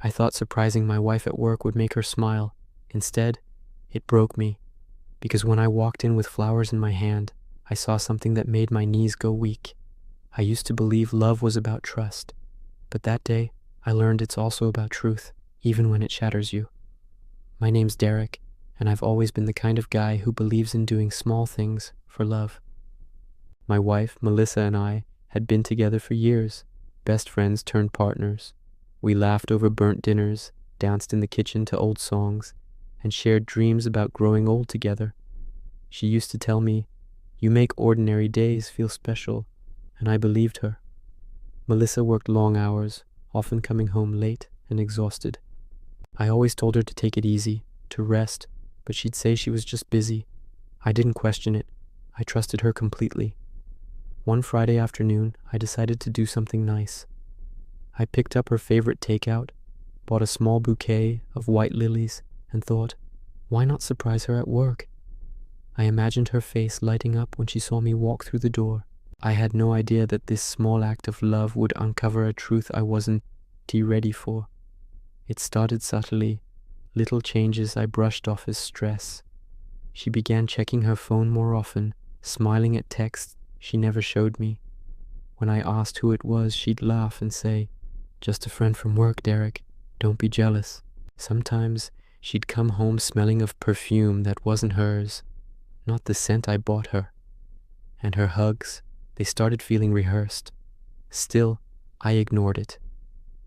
I thought surprising my wife at work would make her smile. Instead, it broke me, because when I walked in with flowers in my hand, I saw something that made my knees go weak. I used to believe love was about trust, but that day, I learned it's also about truth, even when it shatters you. My name's Derek, and I've always been the kind of guy who believes in doing small things for love. My wife, Melissa, and I had been together for years, best friends turned partners. We laughed over burnt dinners, danced in the kitchen to old songs, and shared dreams about growing old together. She used to tell me, "You make ordinary days feel special," and I believed her. Melissa worked long hours, often coming home late and exhausted. I always told her to take it easy, to rest, but she'd say she was just busy. I didn't question it. I trusted her completely. One Friday afternoon, I decided to do something nice. I picked up her favorite takeout, bought a small bouquet of white lilies, and thought, why not surprise her at work? I imagined her face lighting up when she saw me walk through the door. I had no idea that this small act of love would uncover a truth I wasn't ready for. It started subtly, little changes I brushed off as stress. She began checking her phone more often, smiling at texts she never showed me. When I asked who it was, she'd laugh and say, "Just a friend from work, Derek. Don't be jealous." Sometimes she'd come home smelling of perfume that wasn't hers, not the scent I bought her. And her hugs, they started feeling rehearsed. Still, I ignored it.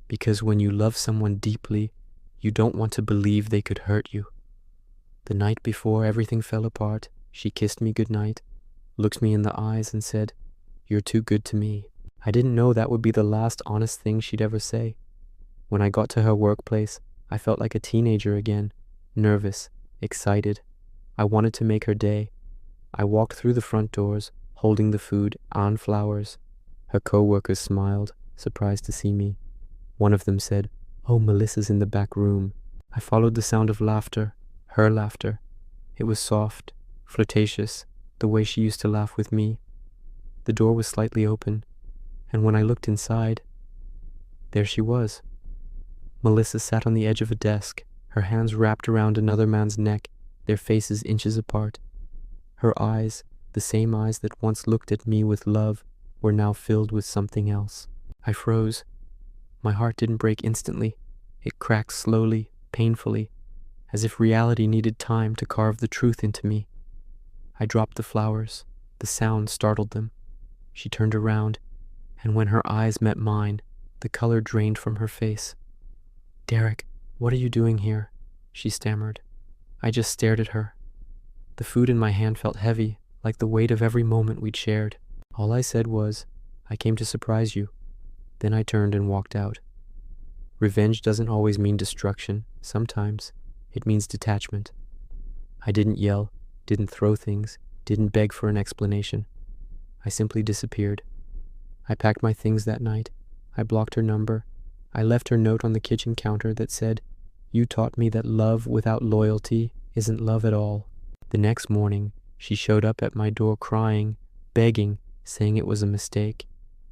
Because when you love someone deeply, you don't want to believe they could hurt you. The night before everything fell apart, she kissed me goodnight, looked me in the eyes and said, "You're too good to me." I didn't know that would be the last honest thing she'd ever say. When I got to her workplace, I felt like a teenager again, nervous, excited. I wanted to make her day. I walked through the front doors, holding the food and flowers. Her co-workers smiled, surprised to see me. One of them said, "Oh, Melissa's in the back room." I followed the sound of laughter, her laughter. It was soft, flirtatious, the way she used to laugh with me. The door was slightly open, and when I looked inside, there she was. Melissa sat on the edge of a desk, her hands wrapped around another man's neck, their faces inches apart. Her eyes, the same eyes that once looked at me with love, were now filled with something else. I froze. My heart didn't break instantly. It cracked slowly, painfully, as if reality needed time to carve the truth into me. I dropped the flowers. The sound startled them. She turned around, and when her eyes met mine, the color drained from her face. "Derek, what are you doing here?" she stammered. I just stared at her. The food in my hand felt heavy, like the weight of every moment we'd shared. All I said was, "I came to surprise you." Then I turned and walked out. Revenge doesn't always mean destruction. Sometimes it means detachment. I didn't yell, didn't throw things, didn't beg for an explanation. I simply disappeared. I packed my things that night. I blocked her number. I left her note on the kitchen counter that said, "You taught me that love without loyalty isn't love at all." The next morning, she showed up at my door crying, begging, saying it was a mistake.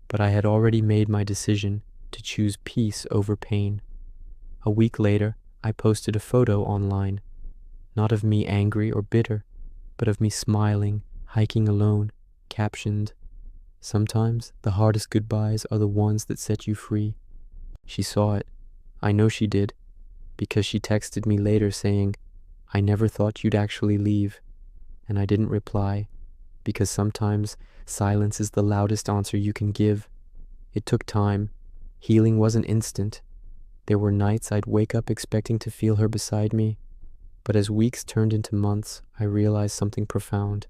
But I had already made my decision to choose peace over pain. A week later, I posted a photo online, not of me angry or bitter, but of me smiling, hiking alone, captioned, "Sometimes the hardest goodbyes are the ones that set you free." She saw it. I know she did, because she texted me later saying, "I never thought you'd actually leave." And I didn't reply, because sometimes silence is the loudest answer you can give. It took time. Healing wasn't instant. There were nights I'd wake up expecting to feel her beside me. But as weeks turned into months, I realized something profound.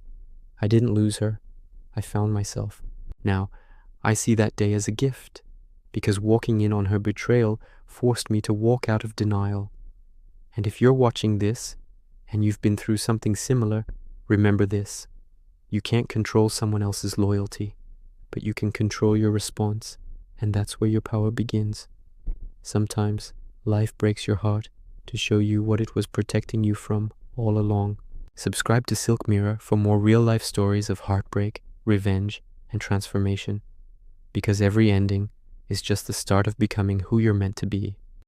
I didn't lose her. I found myself. Now, I see that day as a gift, because walking in on her betrayal forced me to walk out of denial. And if you're watching this, and you've been through something similar, remember this. You can't control someone else's loyalty, but you can control your response, and that's where your power begins. Sometimes, life breaks your heart to show you what it was protecting you from all along. Subscribe to SilkMirror for more real-life stories of heartbreak, revenge, and transformation, because every ending is just the start of becoming who you're meant to be.